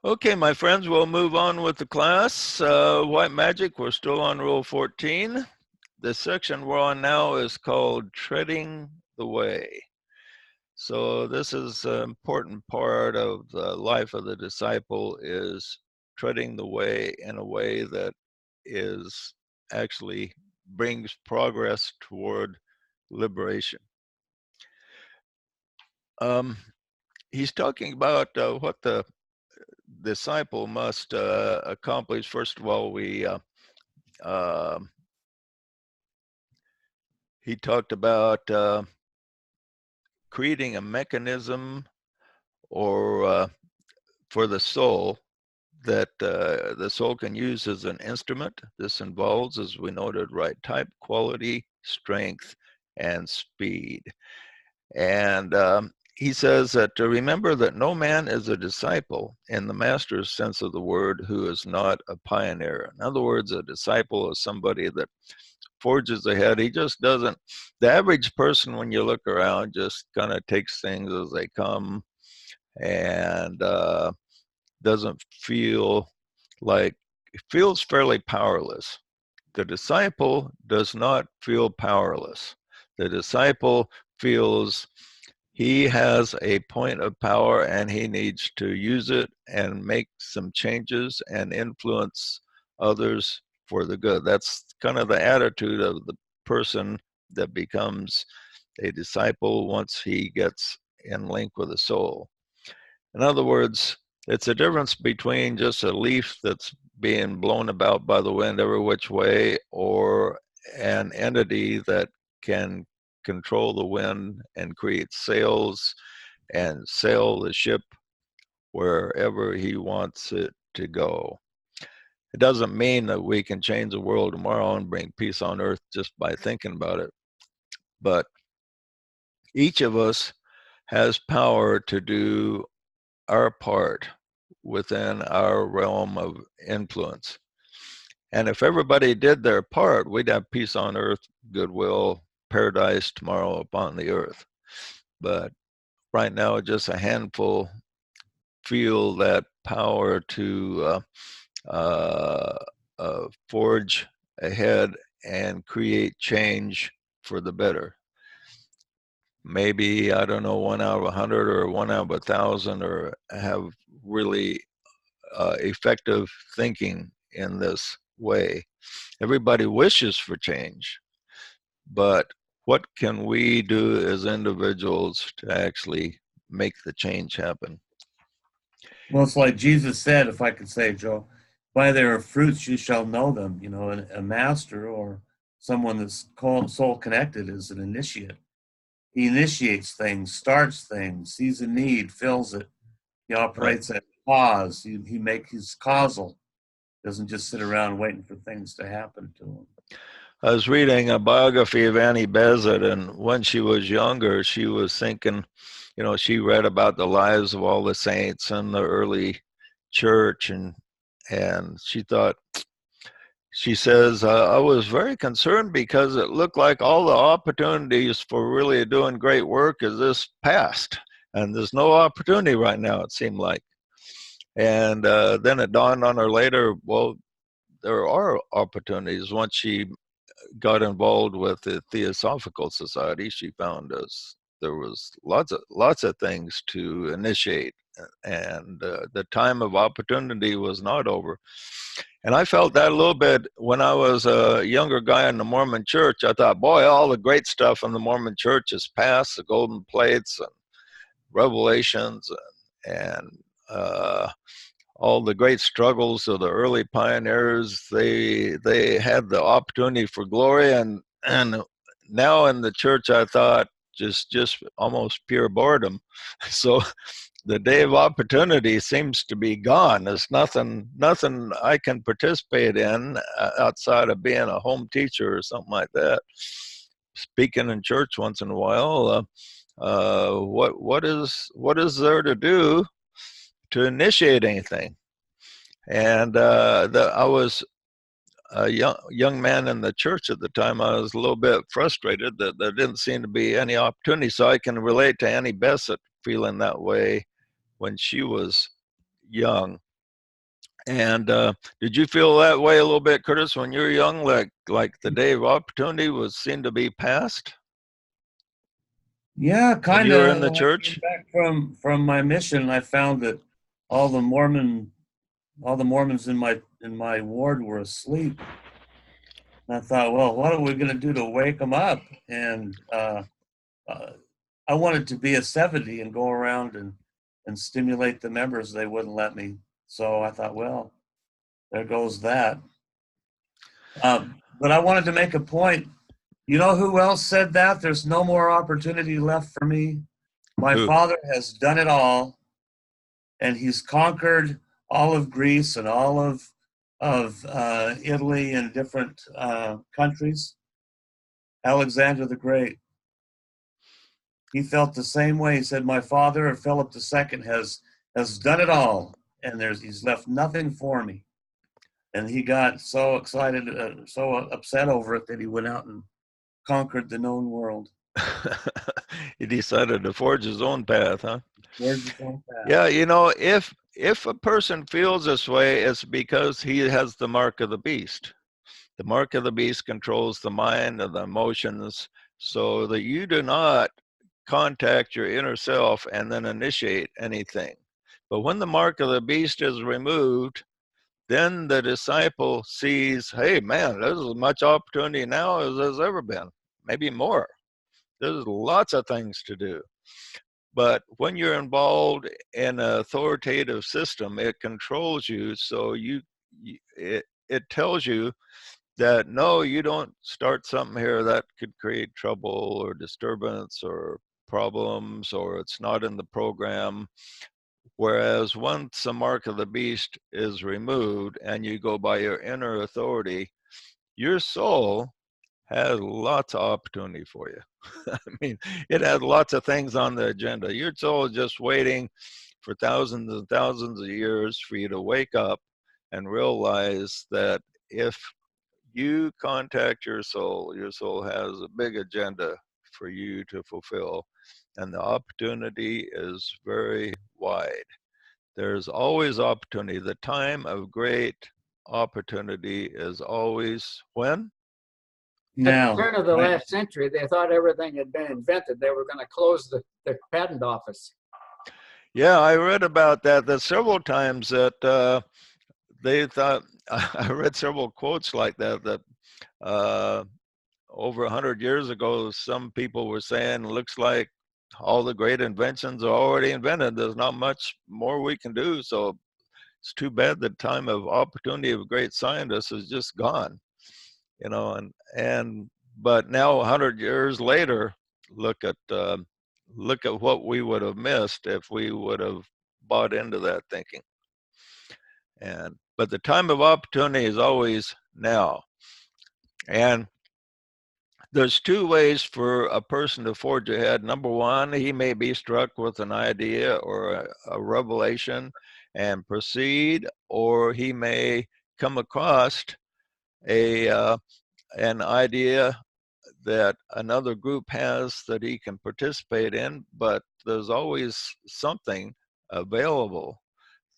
Okay, my friends, we'll move on with the class. White magic, we're still on rule 14. The section we're on now is called treading the way. So this is an important part of the life of the disciple, is treading the way in a way that is actually brings progress toward liberation. He's talking about what the disciple must accomplish. First of all, uh, he talked about creating a mechanism or for the soul that the soul can use as an instrument. This involves, as we noted, right type, quality, strength, and speed. And he says that to remember that no man is a disciple in the master's sense of the word who is not a pioneer. In other words, a disciple is somebody that forges ahead. He just doesn't, the average person, when you look around, just kind of takes things as they come and doesn't feel like, feels fairly powerless. The disciple does not feel powerless. The disciple feels he has a point of power and he needs to use it and make some changes and influence others for the good. That's kind of the attitude of the person that becomes a disciple once he gets in link with the soul. In other words, it's a difference between just a leaf that's being blown about by the wind every which way, or an entity that can control the wind and create sails and sail the ship wherever he wants it to go. It doesn't mean that we can change the world tomorrow and bring peace on earth just by thinking about it, but each of us has power to do our part within our realm of influence. And if everybody did their part, we'd have peace on earth, goodwill, paradise tomorrow upon the earth. But right now, just a handful feel that power to forge ahead and create change for the better. Maybe, I don't know, 1 out of 100 or 1 out of 1,000, or have really effective thinking in this way. Everybody wishes for change, but what can we do as individuals to actually make the change happen? Well, it's like Jesus said, if I could say, Joe, by their fruits you shall know them. You know, a master or someone that's soul connected is an initiate. He initiates things, starts things, sees a need, fills it. He Right. operates at cause. He makes his causal. Doesn't just sit around waiting for things to happen to him. I was reading a biography of Annie Besant, and when she was younger, she was thinking, she read about the lives of all the saints in the early church, and she thought, she says, I was very concerned because it looked like all the opportunities for really doing great work is this past, and there's no opportunity right now, it seemed like. And then it dawned on her later, well, there are opportunities. Once she got involved with the Theosophical Society, she found us there was lots of things to initiate, and the time of opportunity was not over. And I felt that a little bit when I was a younger guy in the Mormon church. I thought, boy, all the great stuff in the Mormon church is past, the golden plates and revelations and all the great struggles of the early pioneers. They had the opportunity for glory, and now in the church, I thought just almost pure boredom. So the day of opportunity seems to be gone. There's nothing I can participate in outside of being a home teacher or something like that. Speaking in church once in a while. What is there to do to initiate anything? And I was a young man in the church at the time. I was a little bit frustrated that there didn't seem to be any opportunity. So I can relate to Annie Besant feeling that way when she was young. And did you feel that way a little bit, Curtis, when you were young, like the day of opportunity was seen to be past Yeah, when kind you were in of. the When I came church? back from my mission, I found that all the Mormon all the Mormons in my ward were asleep. And I thought, well, what are we going to do to wake them up? And uh, I wanted to be a 70 and go around and stimulate the members. They wouldn't let me. So I thought, well, there goes that. But I wanted to make a point. You know who else said that? There's no more opportunity left for me. My Who? father has done it all, and he's conquered all of Greece and all of Italy and different countries. Alexander the Great. He felt the same way. He said, "My father, Philip II, has done it all, and he's left nothing for me." And he got so excited, so upset over it that he went out and conquered the known world. He decided to forge his own path, huh? Forged his own path. Yeah, if a person feels this way, it's because he has the mark of the beast. The mark of the beast controls the mind and the emotions, so that you do not contact your inner self and then initiate anything. But when the mark of the beast is removed, then the disciple sees, hey, man, there's as much opportunity now as there's ever been, maybe more. There's lots of things to do. But when you're involved in an authoritative system, it controls you. So it tells you that no, you don't start something here that could create trouble or disturbance or problems, or it's not in the program. Whereas once the mark of the beast is removed and you go by your inner authority, your soul has lots of opportunity for you. I mean, it has lots of things on the agenda. Your soul is just waiting for thousands and thousands of years for you to wake up and realize that if you contact your soul has a big agenda for you to fulfill, and the opportunity is very wide. There's always opportunity. The time of great opportunity is always when? At the Now, turn of the right? last century, they thought everything had been invented. They were going to close the patent office. Yeah, I read about that. That several times that they thought, I read several quotes like that, that uh, over 100 years ago, some people were saying, looks like all the great inventions are already invented. There's not much more we can do. So it's too bad the time of opportunity of great scientists is just gone, and but now 100 years later, look at look at what we would have missed if we would have bought into that thinking. And but the time of opportunity is always now. And there's two ways for a person to forge ahead. Number one, he may be struck with an idea or a revelation and proceed, or he may come across a an idea that another group has that he can participate in, but there's always something available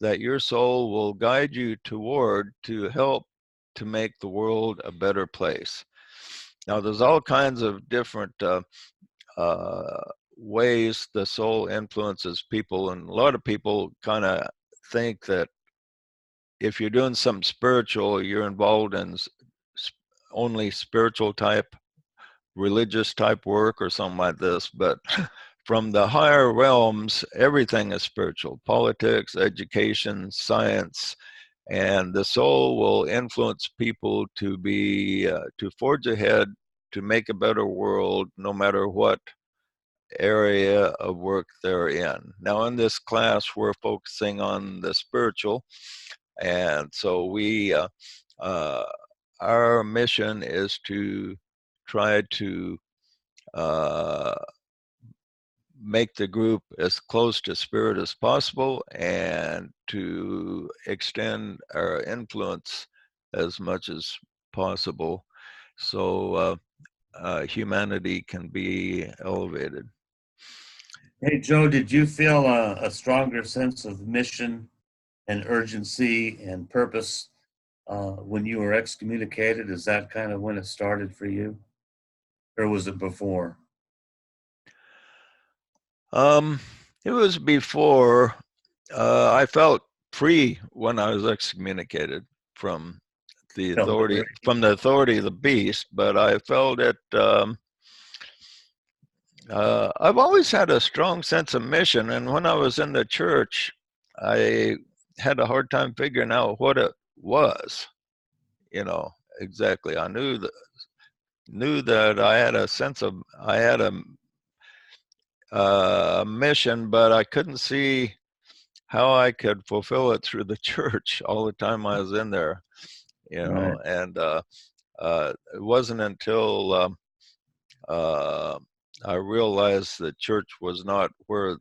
that your soul will guide you toward to help to make the world a better place. Now, there's all kinds of different ways the soul influences people, and a lot of people kind of think that if you're doing something spiritual, you're involved in only spiritual type, religious type work or something like this. But from the higher realms, everything is spiritual: politics, education, science, and the soul will influence people to be to forge ahead, to make a better world, no matter what area of work they're in. Now, in this class, we're focusing on the spiritual, and so uh, our mission is to try to uh, make the group as close to spirit as possible and to extend our influence as much as possible, so humanity can be elevated. Hey, Joe, did you feel a stronger sense of mission and urgency and purpose when you were excommunicated? Is that kind of when it started for you, or was it before? It was before. I felt free when I was excommunicated from the Felt authority liberated. of the beast, but I felt it. I've always had a strong sense of mission, and when I was in the church, I had a hard time figuring out what it was. You know exactly. I knew that I had a sense of I had a mission, but I couldn't see how I could fulfill it through the church all the time I was in there. Right. And it wasn't until uh, I realized the church was not where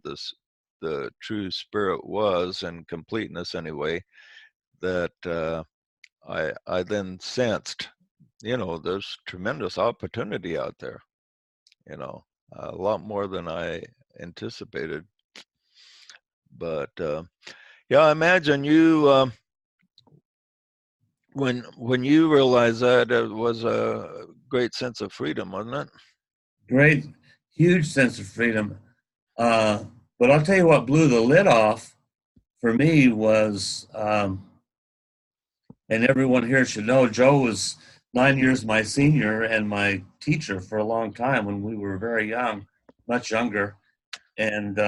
the true spirit was in completeness anyway, that I then sensed, there's tremendous opportunity out there, a lot more than I anticipated. But yeah, I imagine you, when you realized that, it was a great sense of freedom, wasn't it? Great, huge sense of freedom. Uh, but I'll tell you what blew the lid off for me was, and everyone here should know, Joe was 9 years my senior and my teacher for a long time when we were very young, much younger. And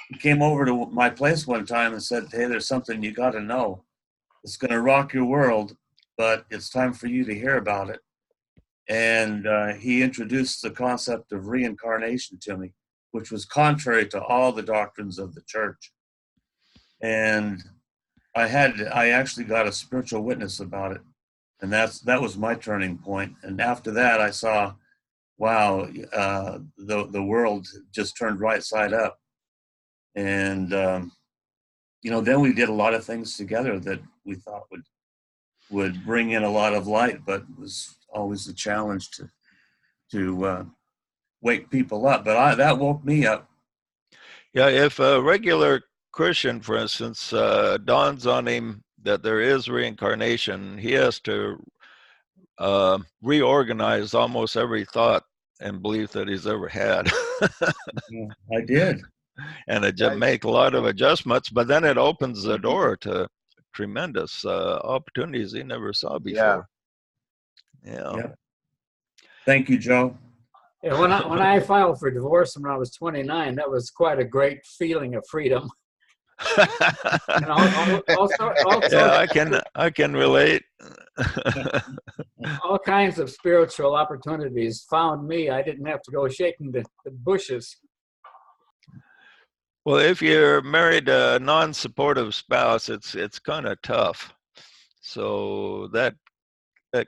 he came over to my place one time and said, "Hey, there's something you got to know. It's going to rock your world, but it's time for you to hear about it." And he introduced the concept of reincarnation to me, which was contrary to all the doctrines of the church. And I actually got a spiritual witness about it, and that was my turning point. And after that, I saw, wow, the world just turned right side up. And then we did a lot of things together that we thought would bring in a lot of light, but was always a challenge to wake people up. But that woke me up. Yeah, if a regular Christian, for instance, dawns on him that there is reincarnation, he has to reorganize almost every thought and belief that he's ever had. Yeah, I did. And it just make a lot of adjustments, but then it opens the door to tremendous opportunities he never saw before. Yeah. Yeah. Thank you, Joe. Yeah, when I filed for divorce when I was 29, that was quite a great feeling of freedom. And Yeah, I can relate. all kinds of spiritual opportunities found me. I didn't have to go shaking the bushes. Well, if you're married to a non-supportive spouse, it's kind of tough. So that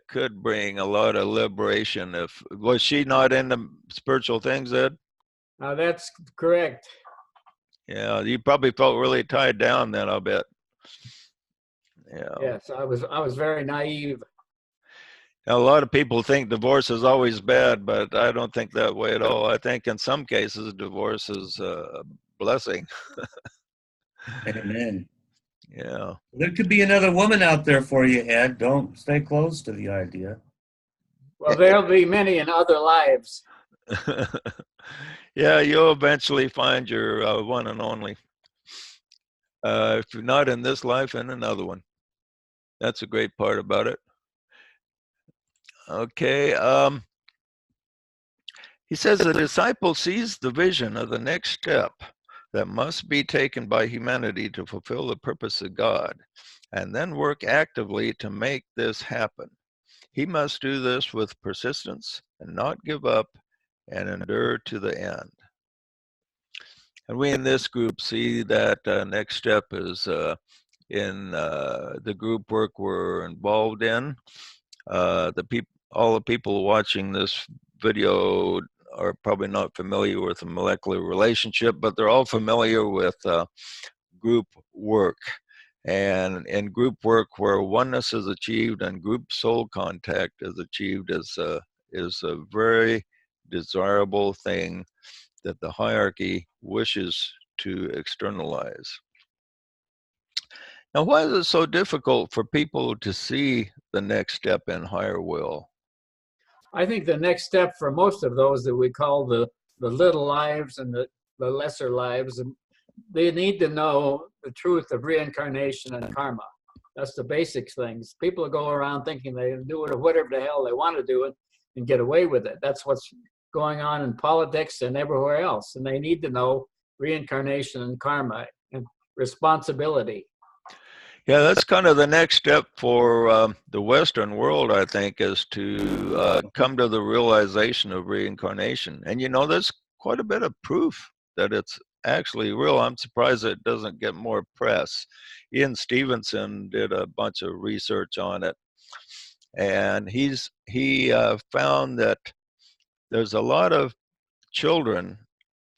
could bring a lot of liberation. If was she not into spiritual things, Ed? That's correct. Yeah, you probably felt really tied down then, I'll bet. Yeah. Yes, I was very naive. Now, a lot of people think divorce is always bad, but I don't think that way at all. I think in some cases, divorce is a blessing. Amen. Yeah. There could be another woman out there for you, Ed. Don't stay close to the idea. Well, there'll be many in other lives. Yeah, you'll eventually find your one and only. If you're not in this life, in another one. That's a great part about it. Okay. He says the disciple sees the vision of the next step that must be taken by humanity to fulfill the purpose of God, and then work actively to make this happen. He must do this with persistence and not give up and endure to the end. And we in this group see that next step is in the group work we're involved in. All the people watching this video are probably not familiar with the molecular relationship, but they're all familiar with group work. And in group work where oneness is achieved and group soul contact is achieved is a very desirable thing that the hierarchy wishes to externalize. Now, why is it so difficult for people to see the next step in higher will? I think the next step for most of those that we call the little lives and the lesser lives, they need to know the truth of reincarnation and karma. That's the basic things. People go around thinking they can do it or whatever the hell they want to do it and get away with it. That's what's going on in politics and everywhere else. And they need to know reincarnation and karma and responsibility. Yeah, that's kind of the next step for the Western world, I think, is to come to the realization of reincarnation. And you know, there's quite a bit of proof that it's actually real. I'm surprised it doesn't get more press. Ian Stevenson did a bunch of research on it, and he found that there's a lot of children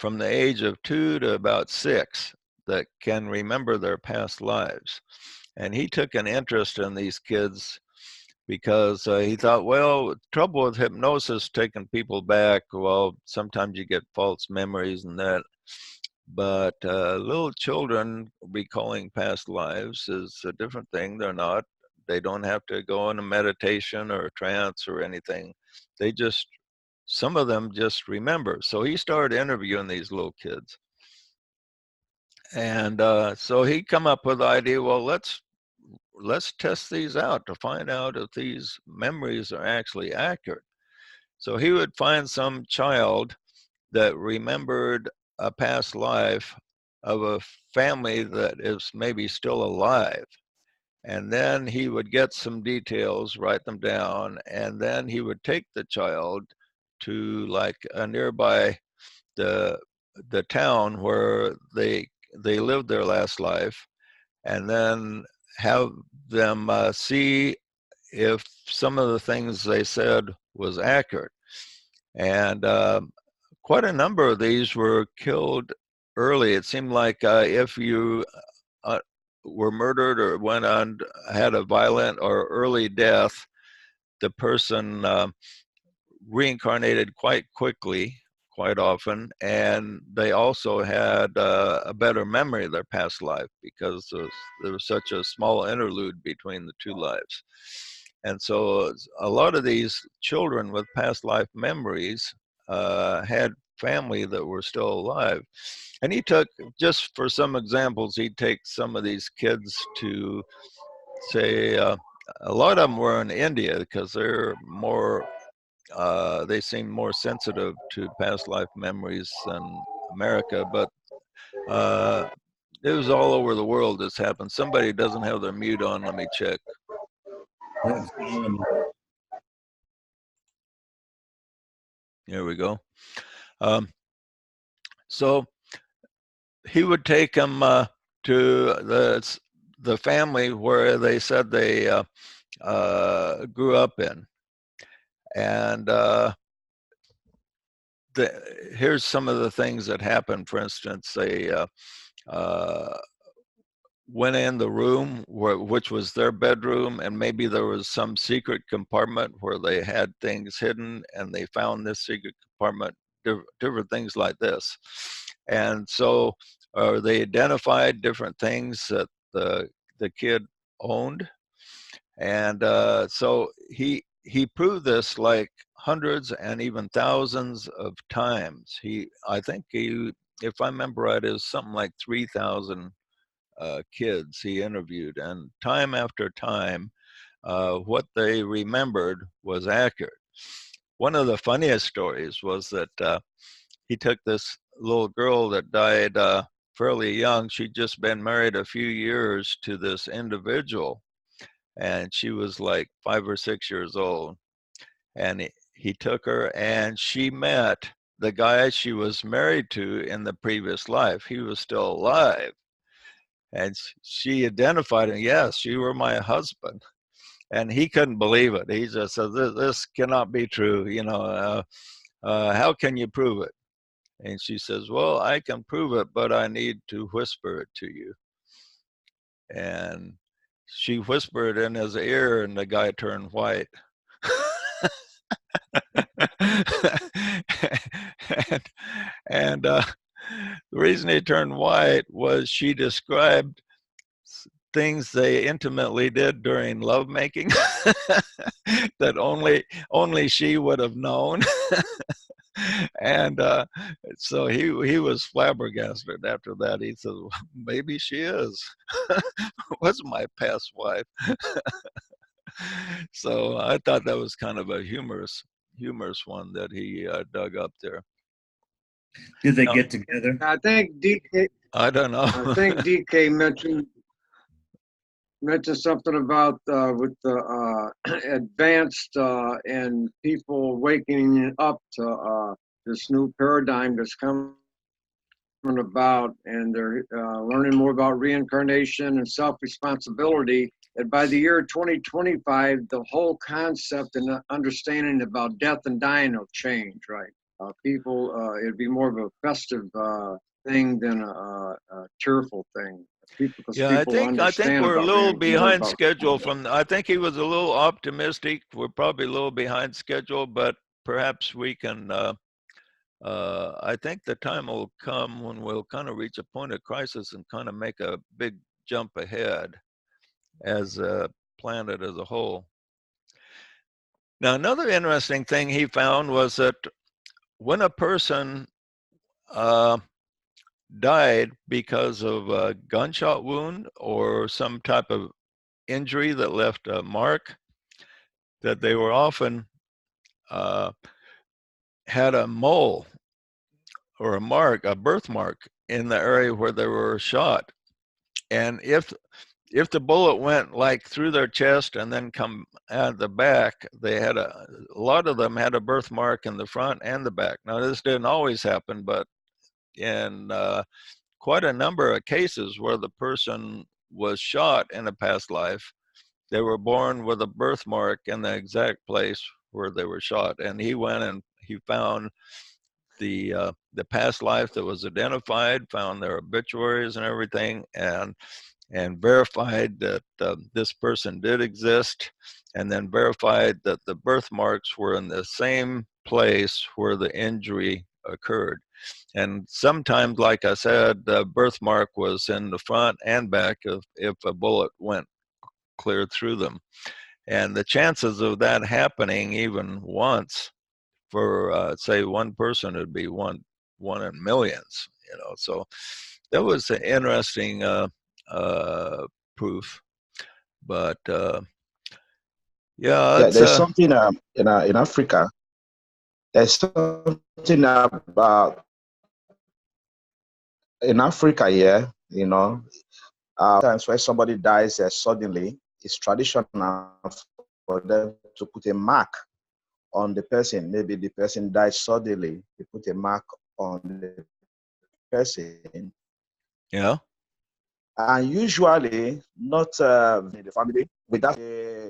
from the age of 2 to about 6 that can remember their past lives. And he took an interest in these kids because he thought, well, trouble with hypnosis taking people back, well, sometimes you get false memories and that. But little children recalling past lives is a different thing. They don't have to go in a meditation or a trance or anything. Some of them just remember. So he started interviewing these little kids. And so he come up with the idea, well, let's test these out to find out if these memories are actually accurate. So he would find some child that remembered a past life of a family that is maybe still alive. And then he would get some details, write them down, and then he would take the child to like a nearby the town where they lived their last life, and then have them see if some of the things they said was accurate. And quite a number of these were killed early. It seemed like if you were murdered or had a violent or early death, the person reincarnated quite quickly, quite often, and they also had a better memory of their past life because there was such a small interlude between the two lives. And so a lot of these children with past life memories had family that were still alive. And he took, just for some examples, he'd take some of these kids to, say, a lot of them were in India because they seem more sensitive to past life memories than America, but it was all over the world this happened. Somebody doesn't have their mute on. Let me check. Here we go. So he would take them to the family where they said they grew up in. And here's some of the things that happened. For instance, they went in the room which was their bedroom, and maybe there was some secret compartment where they had things hidden, and they found this secret compartment, different things like this. And so they identified different things that the kid owned. And so he proved this like hundreds and even thousands of times. I think if I remember right, it was something like 3,000 kids he interviewed, and time after time, what they remembered was accurate. One of the funniest stories was that he took this little girl that died fairly young. She'd just been married a few years to this individual, and she was like 5 or 6 years old. And he took her, and she met the guy she was married to in the previous life. He was still alive. And she identified him, yes, you were my husband. And he couldn't believe it. He just said, this cannot be true. How can you prove it? And she says, well, I can prove it, but I need to whisper it to you. And she whispered in his ear, and the guy turned white. and the reason he turned white was she described things they intimately did during lovemaking that only she would have known. And so he was flabbergasted after that. He says, well, maybe she is. Was my past wife. So I thought that was kind of a humorous one that he dug up there. Did they Now, get together? I think DK. I don't know. I think DK mentioned something about with the advanced and people waking up to this new paradigm that's coming about, and they're learning more about reincarnation and self-responsibility. And by the year 2025, the whole concept and understanding about death and dying will change, right? People, it'd be more of a festive thing than a tearful thing. Because Yeah, people I think understand we're a about little more behind about. schedule I think he was a little optimistic. We're probably a little behind schedule, but perhaps we can I think the time will come when we'll kind of reach a point of crisis and kind of make a big jump ahead as a planet as a whole. Now, another interesting thing he found was that when a person died because of a gunshot wound or some type of injury that left a mark, that they were often had a mole or a mark, a birthmark in the area where they were shot. And if the bullet went like through their chest and then come out the back, they had a lot of them had a birthmark in the front and the back. Now, this didn't always happen, but in quite a number of cases where the person was shot in a past life, they were born with a birthmark in the exact place where they were shot. And he went and he found the past life that was identified, found their obituaries and everything, and verified that this person did exist, and then verified that the birthmarks were in the same place where the injury occurred. And sometimes, like I said, the birthmark was in the front and back if a bullet went clear through them. And the chances of that happening even once for say one person would be one in millions, so that was an interesting proof. But yeah, Yeah, it's there's something in Africa. There's something about in Africa, yeah, times when somebody dies suddenly, it's traditional for them to put a mark on the person. Maybe the person died suddenly, they put a mark on the person. yeah. And usually not in the family. With that,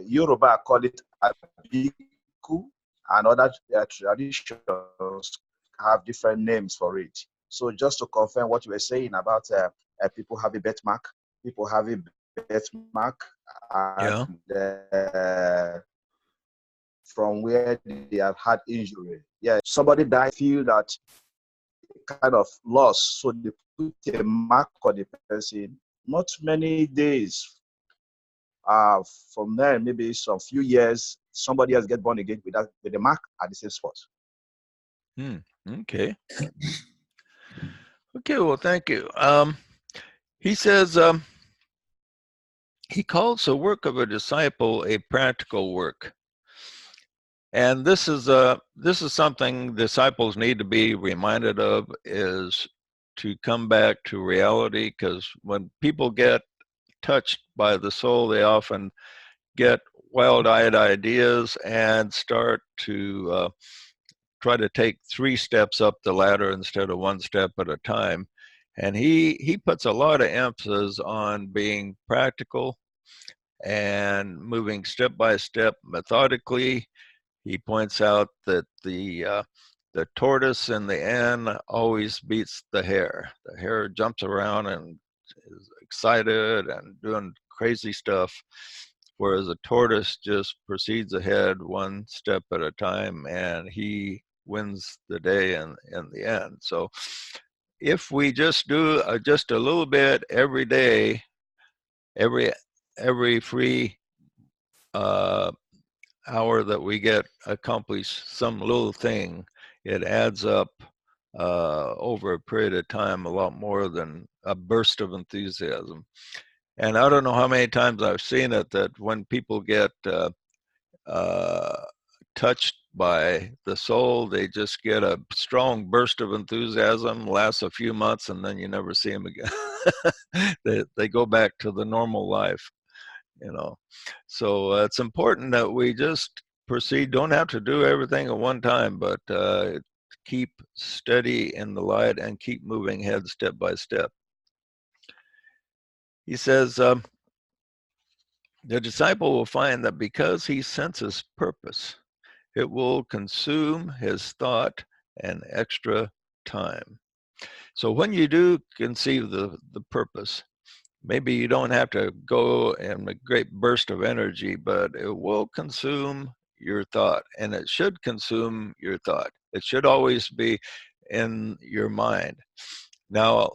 Yoruba call it abiku, and other traditions have different names for it. So just to confirm what you were saying about people have a birthmark, people have a birthmark, Yeah. and from where they have had injury. Yeah, somebody died, feel that kind of loss, so they put a mark on the person. Not many days from there, maybe some few years, somebody else get born again with the mark at the same spot. Okay. Okay, well, thank you. He says he calls the work of a disciple a practical work. And this is something disciples need to be reminded of, is to come back to reality, because when people get touched by the soul, they often get wild-eyed ideas and start to try to take 3 steps up the ladder instead of 1 step at a time. And he puts a lot of emphasis on being practical and moving step by step methodically. He points out that the tortoise in the end always beats the hare. The hare jumps around and is excited and doing crazy stuff, whereas a tortoise just proceeds ahead 1 step at a time, and he wins the day in the end. So if we just do just a little bit every day, every free hour that we get accomplish some little thing, it adds up over a period of time a lot more than a burst of enthusiasm. And I don't know how many times I've seen it, that when people get touched by the soul, they just get a strong burst of enthusiasm, lasts a few months, and then you never see them again. They go back to the normal life, you know. So it's important that we just proceed. Don't have to do everything at one time, but keep steady in the light and keep moving ahead step by step. He says, the disciple will find that because he senses purpose, it will consume his thought and extra time. So when you do conceive the purpose, maybe you don't have to go in a great burst of energy, but it will consume your thought, and it should consume your thought. It should always be in your mind. Now,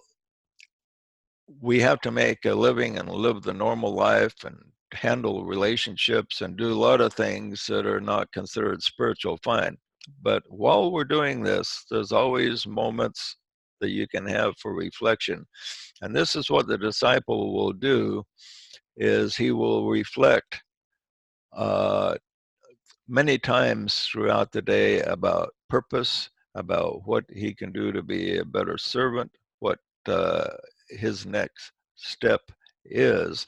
we have to make a living and live the normal life and handle relationships and do a lot of things that are not considered spiritual, fine. But while we're doing this, there's always moments that you can have for reflection. And this is what the disciple will do, is he will reflect many times throughout the day about purpose, about what he can do to be a better servant, what his next step is.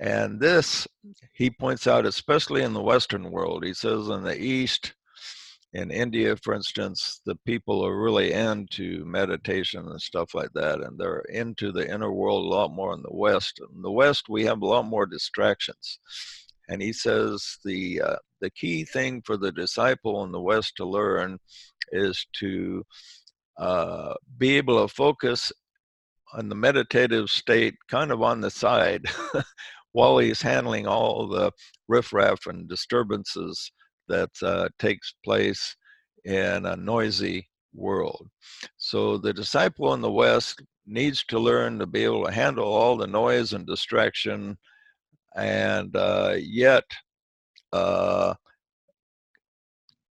And this, he points out, especially in the Western world. He says in the East, in India, for instance, the people are really into meditation and stuff like that, and they're into the inner world a lot more in the West. In the West, we have a lot more distractions. And he says the key thing for the disciple in the West to learn is to be able to focus on the meditative state kind of on the side while he's handling all the riffraff and disturbances that takes place in a noisy world. So the disciple in the West needs to learn to be able to handle all the noise and distraction, and yet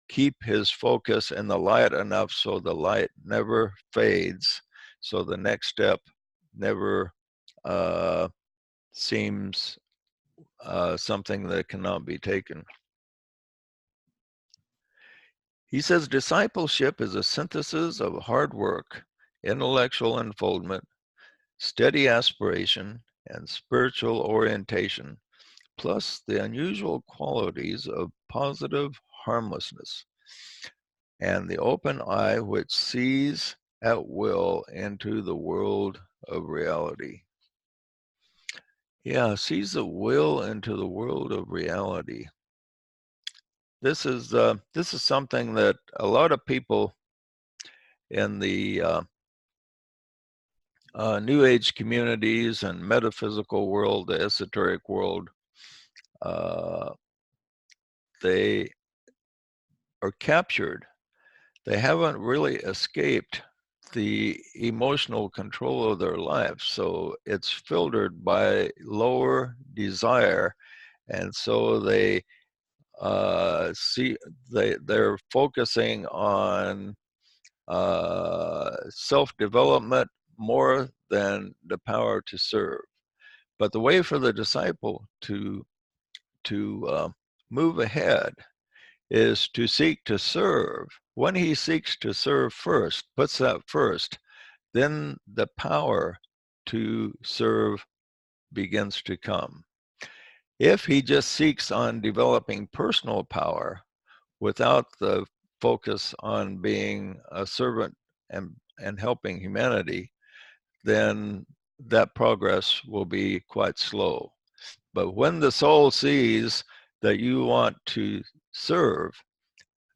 keep his focus in the light enough so the light never fades, so the next step never seems something that cannot be taken. He says discipleship is a synthesis of hard work, intellectual unfoldment, steady aspiration, and spiritual orientation, plus the unusual qualities of positive harmlessness and the open eye which sees at will into the world of reality. Yeah, sees the will into the world of reality. This is something that a lot of people in the New Age communities and metaphysical world, the esoteric world, they are captured. They haven't really escaped the emotional control of their lives. So it's filtered by lower desire. And so they're focusing on self-development more than the power to serve. But the way for the disciple to move ahead is to seek to serve. When he seeks to serve first, puts that first, then the power to serve begins to come. If he just seeks on developing personal power without the focus on being a servant and helping humanity, then that progress will be quite slow. But when the soul sees that you want to serve,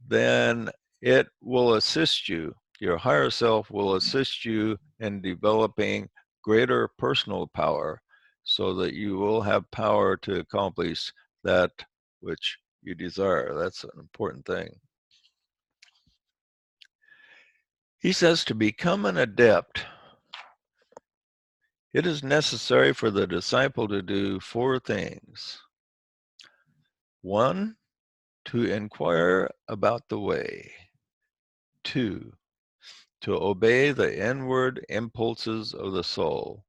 then it will assist you. Your higher self will assist you in developing greater personal power so that you will have power to accomplish that which you desire. That's an important thing. He says to become an adept It is necessary for the disciple to do 4 things. 1, to inquire about the way. 2, to obey the inward impulses of the soul.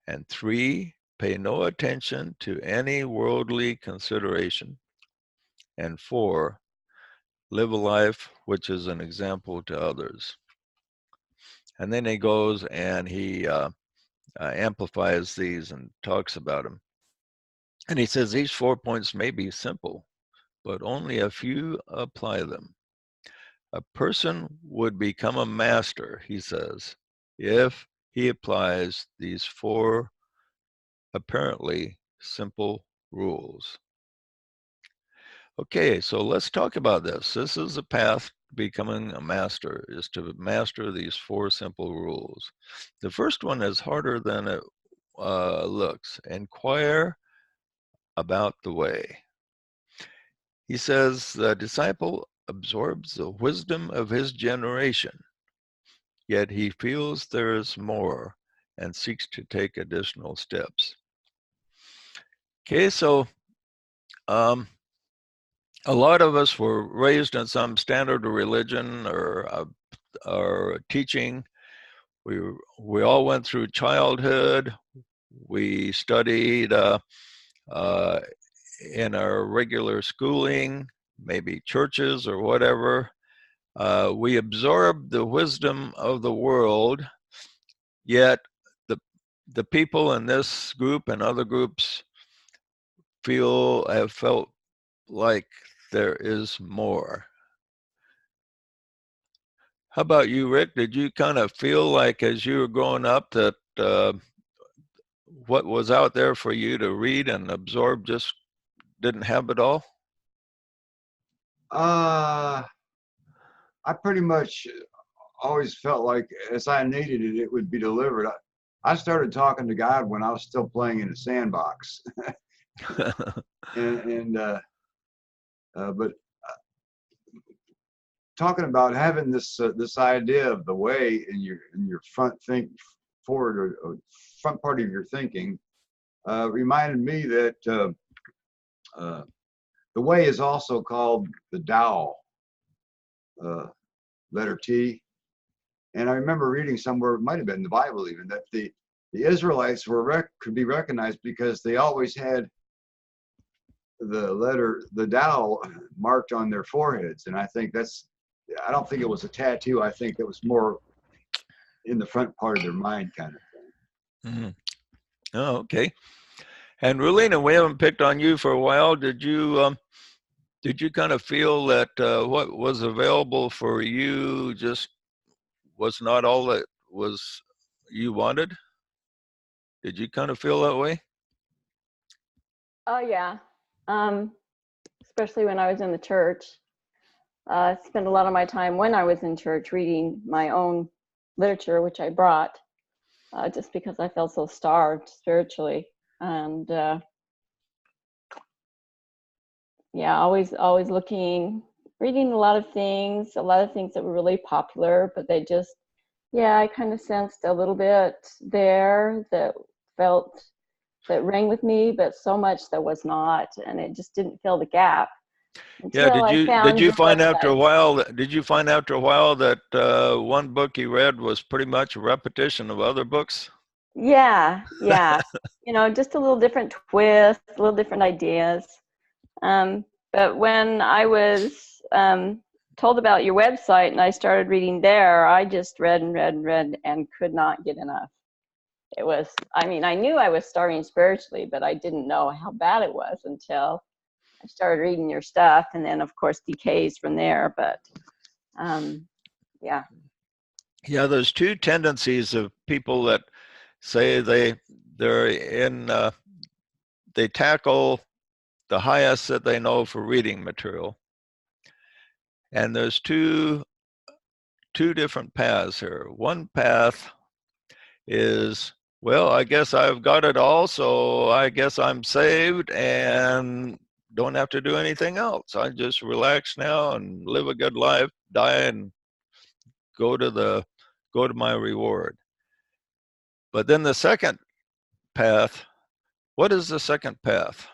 And 3, pay no attention to any worldly consideration. And 4, live a life which is an example to others. And then he goes and he amplifies these and talks about them. And he says these 4 points may be simple, but only a few apply them. A person would become a master, he says, if he applies these 4 apparently simple rules. Okay, so let's talk about this. This is the path to becoming a master, is to master these 4 simple rules. The first one is harder than it looks. Inquire about the way. He says the disciple absorbs the wisdom of his generation, yet he feels there is more and seeks to take additional steps. Okay, so a lot of us were raised in some standard of religion or teaching. We all went through childhood. We studied in our regular schooling, maybe churches or whatever. We absorbed the wisdom of the world, yet the people in this group and other groups have felt like there is more. How about you, Rick? Did you kind of feel like as you were growing up that what was out there for you to read and absorb just didn't have it all? I pretty much always felt like as I needed it, it would be delivered. I started talking to God when I was still playing in a sandbox. But talking about having this idea of the way in your front forward or front part of your thinking reminded me that the way is also called the Tao, letter T. And I remember reading somewhere, it might have been in the Bible even, that the Israelites could be recognized because they always had the Tao marked on their foreheads. And I think I don't think it was a tattoo. I think it was more in the front part of their mind kind of thing. Mm-hmm. Oh, okay. And Rulina, we haven't picked on you for a while. Did you kind of feel that what was available for you just was not all that was you wanted? Did you kind of feel that way? Oh yeah, especially when I was in the church. I spent a lot of my time when I was in church reading my own literature, which I brought, just because I felt so starved spiritually. And yeah, always reading a lot of things that were really popular, but they just, yeah, I kind of sensed a little bit there that rang with me, but so much that was not, and it just didn't fill the gap. Yeah, did you find after a while that one book you read was pretty much a repetition of other books? Yeah. Just a little different twist, a little different ideas. But when I was told about your website and I started reading there, I just read and could not get enough. It was, I knew I was starving spiritually, but I didn't know how bad it was until I started reading your stuff, and then of course decays from there. But yeah. Yeah, there's 2 tendencies of people that say they tackle the highest that they know for reading material. And there's two different paths here. One path is, well, I guess I've got it all, so I guess I'm saved and don't have to do anything else. I just relax now and live a good life, die and go to my reward. But then the second path, what is the second path?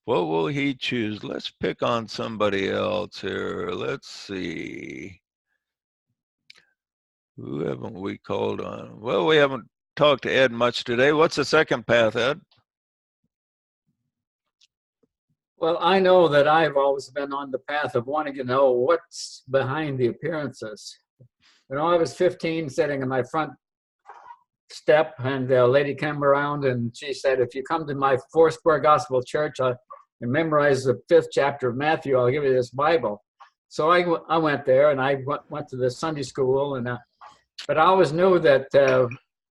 What will he choose? Let's pick on somebody else here. Let's see. Who haven't we called on? Well, we haven't talked to Ed much today. What's the second path, Ed? Well, I know that I've always been on the path of wanting to know what's behind the appearances. You know, I was 15 sitting in my front step, and a lady came around and she said, if you come to my Foursquare Gospel Church and memorize the 5th chapter of Matthew, I'll give you this Bible. So I went there, and I went to the Sunday school, and but I always knew that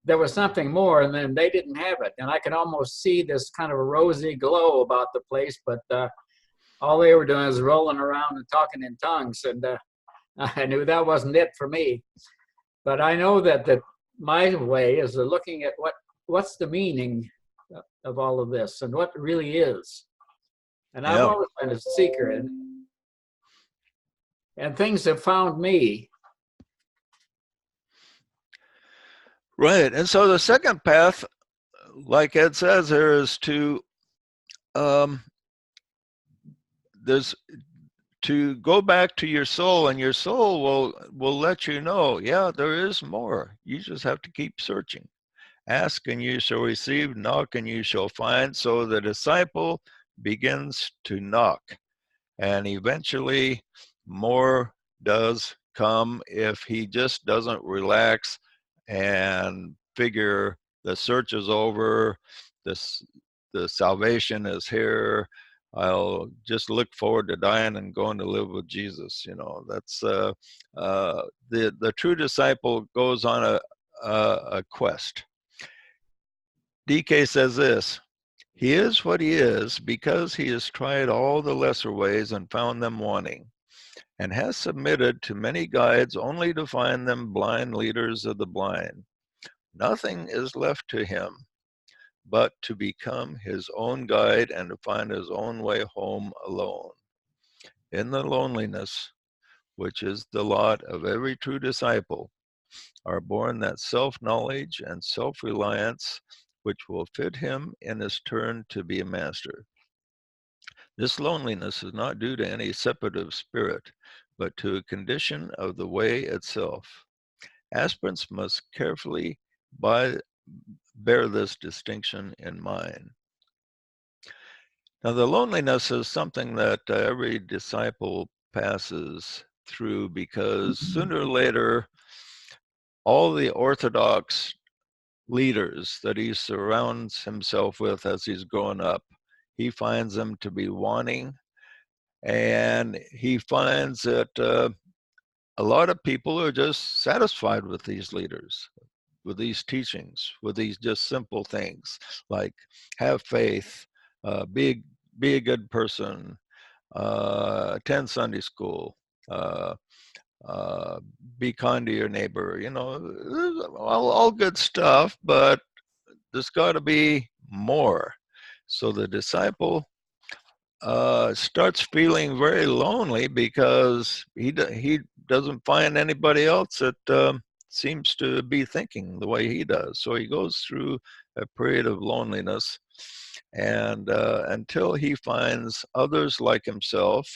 there was something more, and then they didn't have it. And I could almost see this kind of a rosy glow about the place, but all they were doing was rolling around and talking in tongues, and I knew that wasn't it for me. But I know that my way is looking at what's the meaning of all of this and what it really is. And I've always been a seeker, and things have found me. Right. And so the second path, like Ed says, there is there's to go back to your soul, and your soul will let you know, yeah, there is more. You just have to keep searching. Ask and you shall receive, knock and you shall find. So the disciple begins to knock, and eventually more does come if he just doesn't relax and figure the search is over, the salvation is here. I'll just look forward to dying and going to live with Jesus. You know, that's the true disciple goes on a quest. DK says this: he is what he is because he has tried all the lesser ways and found them wanting, and has submitted to many guides only to find them blind leaders of the blind. Nothing is left to him but to become his own guide and to find his own way home alone. In the loneliness, which is the lot of every true disciple, are born that self-knowledge and self-reliance which will fit him in his turn to be a master. This loneliness is not due to any separative spirit, but to a condition of the way itself. Aspirants must carefully bear this distinction in mind. Now, the loneliness is something that every disciple passes through, because sooner or later, all the orthodox leaders that he surrounds himself with as he's growing up, he finds them to be wanting, and he finds that a lot of people are just satisfied with these leaders, with these teachings, with these just simple things like have faith, be a good person, attend Sunday school, be kind to your neighbor. You know, all good stuff, but there's got to be more. So the disciple starts feeling very lonely because he doesn't find anybody else that seems to be thinking the way he does. So he goes through a period of loneliness, and until he finds others like himself,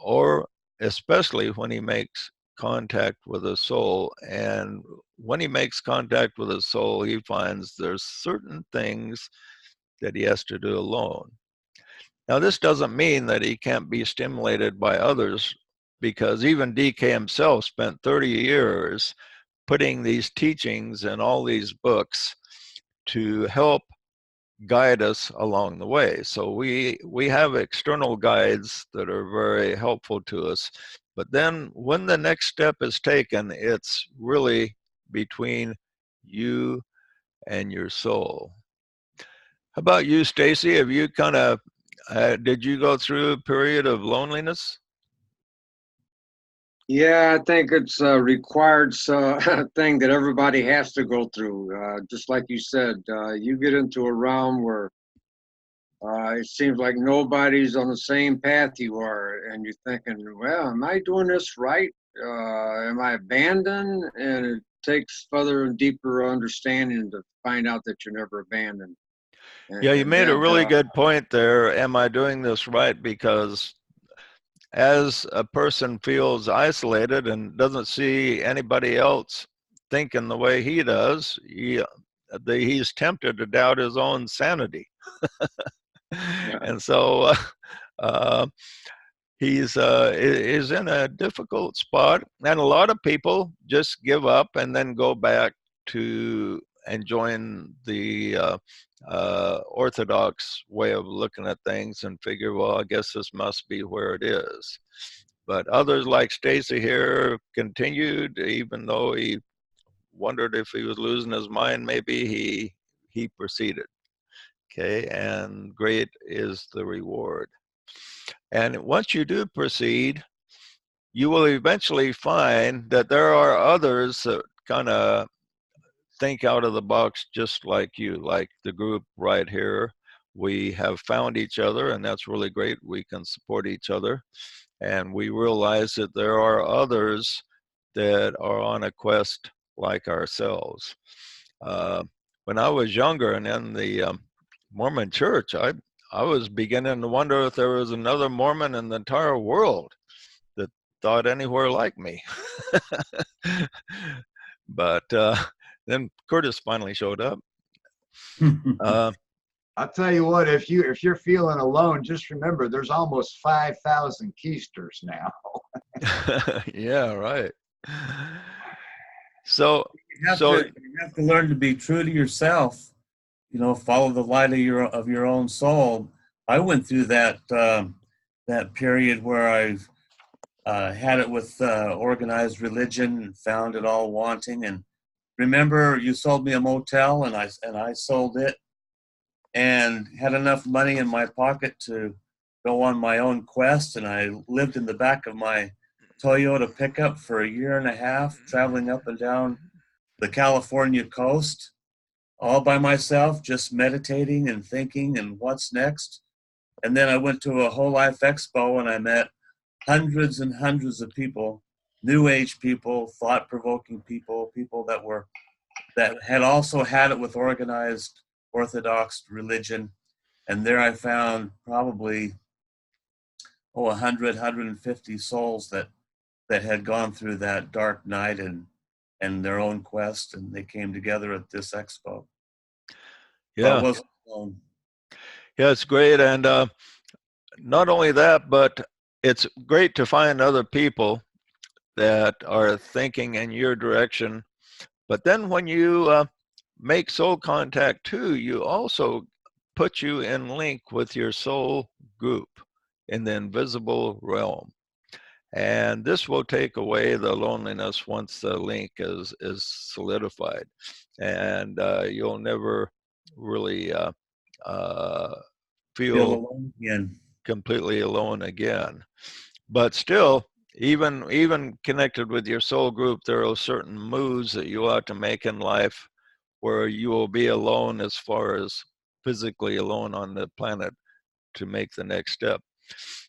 or especially when he makes contact with a soul. And when he makes contact with a soul, he finds there's certain things that he has to do alone. Now, this doesn't mean that he can't be stimulated by others, because even DK himself spent 30 years putting these teachings and all these books to help guide us along the way. So we have external guides that are very helpful to us. But then when the next step is taken, it's really between you and your soul. How about you, Stacy? Have you kind of did you go through a period of loneliness? Yeah, I think it's a required thing that everybody has to go through. Just like you said, you get into a realm where it seems like nobody's on the same path you are, and you're thinking, well, am I doing this right? Am I abandoned? And takes further and deeper understanding to find out that you're never abandoned. Yeah, you And made a that, really good point there. Am I doing this right? Because as a person feels isolated and doesn't see anybody else thinking the way he does, he's tempted to doubt his own sanity. And so uh, he's is in a difficult spot, and a lot of people just give up and then go back to and join the orthodox way of looking at things and figure, well, I guess this must be where it is. But others like Stacy here continued, even though he wondered if he was losing his mind. Maybe he proceeded. Okay, and great is the reward. And once you do proceed, you will eventually find that there are others that kind of think out of the box just like you, like the group right here. We have found each other, and that's really great. We can support each other. And we realize that there are others that are on a quest like ourselves. When I was younger and in the Mormon church, I was beginning to wonder if there was another Mormon in the entire world that thought anywhere like me. But then Curtis finally showed up. I'll tell you what, if you're feeling alone, just remember there's almost 5,000 keisters now. Yeah, right. So You have to learn to be true to yourself. Follow the light of your own soul. I went through that that period where I had it with organized religion and found it all wanting. And remember, you sold me a motel, and I sold it, and had enough money in my pocket to go on my own quest. And I lived in the back of my Toyota pickup for a year and a half, traveling up and down the California coast, all by myself, just meditating and thinking and what's next. And then I went to a Whole Life Expo, and I met hundreds and hundreds of people, New Age people, thought-provoking people, people that had also had it with organized Orthodox religion. And there I found probably 100, 150 souls that had gone through that dark night and their own quest, and they came together at this expo. yeah, I wasn't alone. yeah, it's great. And not only that, but it's great to find other people that are thinking in your direction. But then when you make soul contact too, you also put you in link with your soul group in the invisible realm. And this will take away the loneliness once the link is solidified. And you'll never really feel alone again. completely alone again. But still, even connected with your soul group, there are certain moves that you ought to make in life where you will be alone, as far as physically alone on the planet, to make the next step.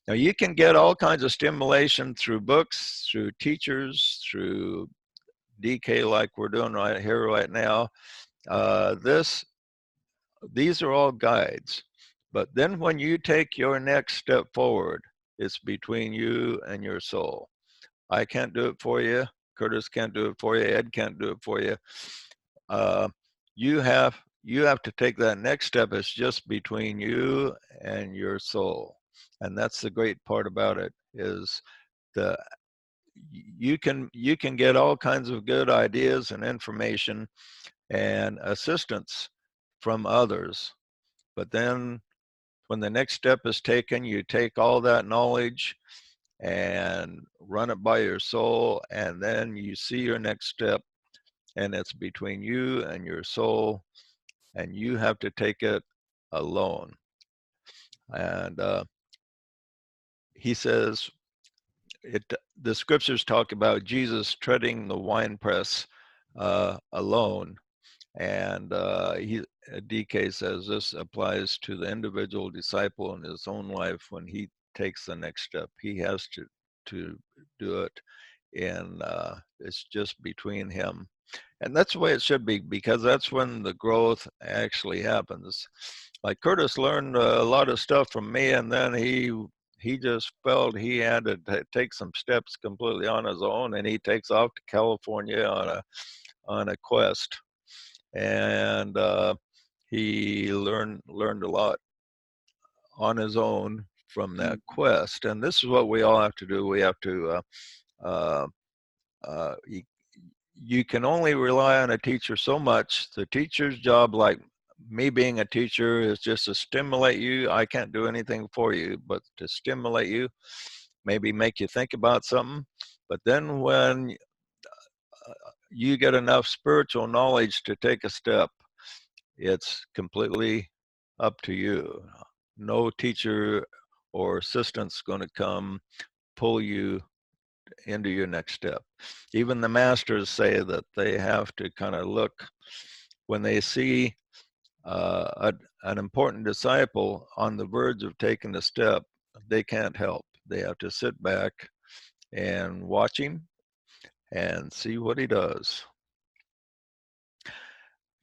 Now, you can get all kinds of stimulation through books, through teachers, through DK like we're doing right here right now. These are all guides. But then when you take your next step forward, it's between you and your soul. I can't do it for you. Curtis can't do it for you. Ed can't do it for you. You have to take that next step. It's just between you and your soul. And that's the great part about it, is the you can get all kinds of good ideas and information and assistance from others. But then when the next step is taken, you take all that knowledge and run it by your soul, and then you see your next step, and it's between you and your soul, and you have to take it alone. And he says, the scriptures talk about Jesus treading the winepress alone. And DK says this applies to the individual disciple in his own life. When he takes the next step, he has to do it, and it's just between him And that's the way it should be, because that's when the growth actually happens. Like Curtis learned a lot of stuff from me, and then he just felt he had to take some steps completely on his own, and he takes off to California on a quest, and he learned a lot on his own from that quest. And this is what we all have to do. We have to you can only rely on a teacher so much. The teacher's job, like me being a teacher, is just to stimulate you. I can't do anything for you, but to stimulate you, maybe make you think about something. But then when you get enough spiritual knowledge to take a step, it's completely up to you. No teacher or assistant's going to come pull you into your next step. Even the masters say that they have to kind of look when they see an important disciple on the verge of taking a step. They can't help. They have to sit back and watch him and see what he does.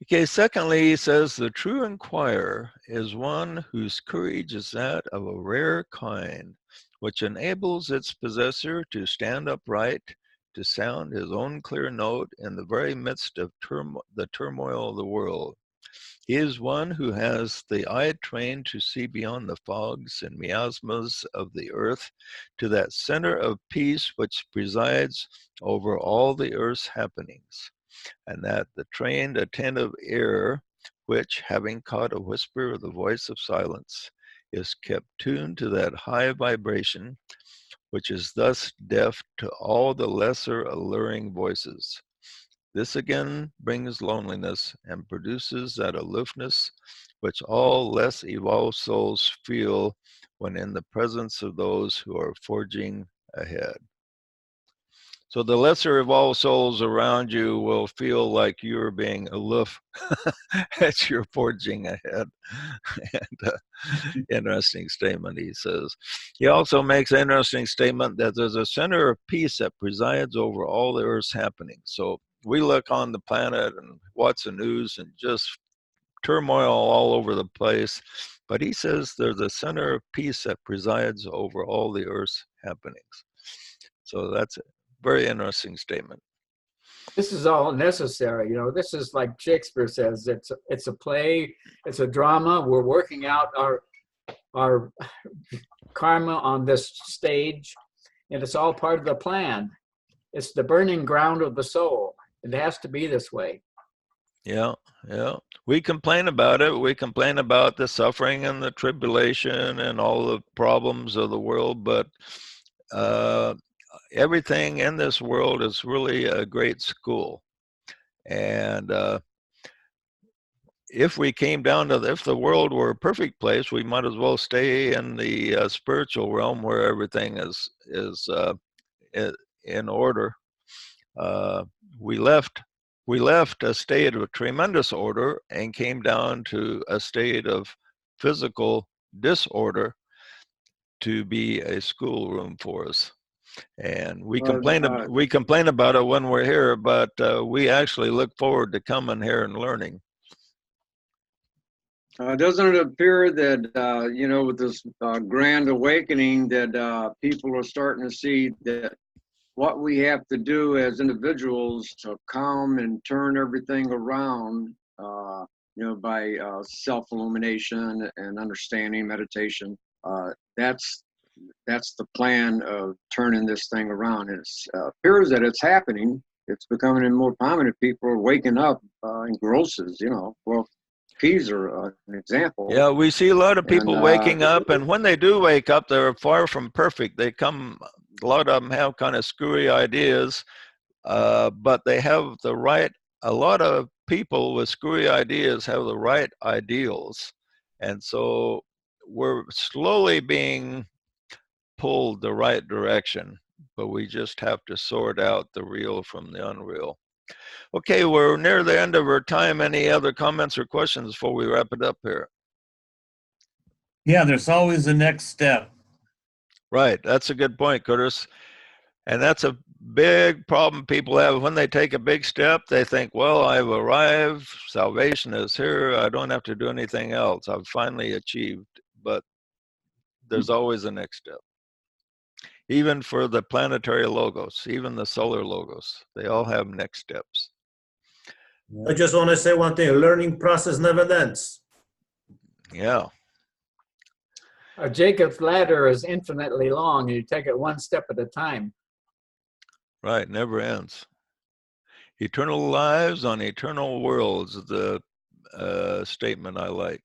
Okay, secondly, he says, the true inquirer is one whose courage is that of a rare kind, which enables its possessor to stand upright, to sound his own clear note in the very midst of the turmoil of the world. He is one who has the eye trained to see beyond the fogs and miasmas of the earth to that center of peace which presides over all the earth's happenings, and that the trained attentive ear, which, having caught a whisper of the voice of silence, is kept tuned to that high vibration, which is thus deaf to all the lesser alluring voices. This again brings loneliness and produces that aloofness which all less evolved souls feel when in the presence of those who are forging ahead. So the lesser evolved souls around you will feel like you're being aloof as you're forging ahead. And interesting statement, he says. He also makes an interesting statement that there's a center of peace that presides over all the earth's happenings. So we look on the planet and watch the news and just turmoil all over the place. But he says there's a center of peace that presides over all the earth's happenings. So that's a very interesting statement. This is all necessary. You know, this is like Shakespeare says, it's a play, it's a drama. We're working out our karma on this stage, and it's all part of the plan. It's the burning ground of the soul. It has to be this way. Yeah, yeah. We complain about it. We complain about the suffering and the tribulation and all the problems of the world, but everything in this world is really a great school. And if we came down to, if the world were a perfect place, we might as well stay in the spiritual realm where everything is in order. We left a state of tremendous order and came down to a state of physical disorder to be a schoolroom for us. And we complain about it when we're here, but we actually look forward to coming here and learning. Doesn't it appear that, you know, with this grand awakening, that people are starting to see that what we have to do as individuals to calm and turn everything around, you know, by self-illumination and understanding, meditation, that's the plan of turning this thing around. It appears that it's happening. It's becoming more prominent. People are waking up in grosses, you know. Well, keys are an example. Yeah, we see a lot of people waking up, and when they do wake up, they're far from perfect. They come, a lot of them have kind of screwy ideas, but they have the right, a lot of people with screwy ideas have the right ideals. And so we're slowly being pulled the right direction, but we just have to sort out the real from the unreal. Okay, we're near the end of our time. Any other comments or questions before we wrap it up here? Yeah, there's always the next step. Right, that's a good point, Curtis. And that's a big problem people have when they take a big step. They think, well, I've arrived, salvation is here, I don't have to do anything else, I've finally achieved. But there's always a next step. Even for the planetary logos, even the solar logos, they all have next steps. I just want to say one thing: learning process never ends. Yeah. Jacob's ladder is infinitely long. You take it one step at a time. Right, never ends. Eternal lives on eternal worlds, the statement I like.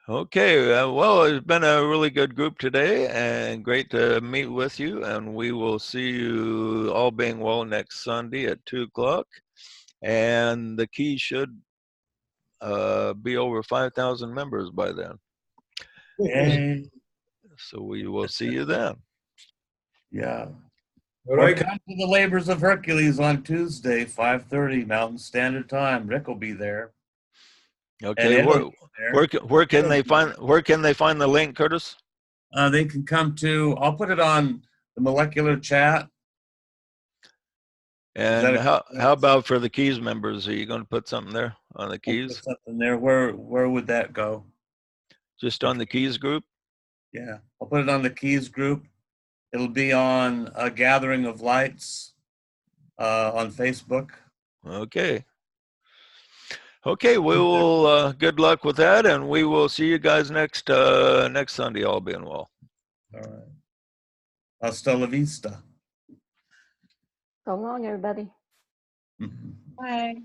Okay, well, it's been a really good group today and great to meet with you. And we will see you, all being well, next Sunday at 2 o'clock. And the key should be over 5,000 members by then. Yay. So we will see you then. Yeah. All Or right. come to the Labors of Hercules on Tuesday, 5:30 Mountain Standard Time. Rick will be there. Okay, And where, where can It'll they be find the link, Curtis? They can come to, I'll put it on the molecular chat. And how about for the Keys members? Are you going to put something there on the I'll Keys? put something there. Where would that go? Just on the Keys group? Yeah, I'll put it on the Keys group. It'll be on a Gathering of Lights on Facebook. Okay. Okay, we will, good luck with that, and we will see you guys next Sunday, all being well. All right. Hasta la vista. So long, everybody. Mhm. Bye.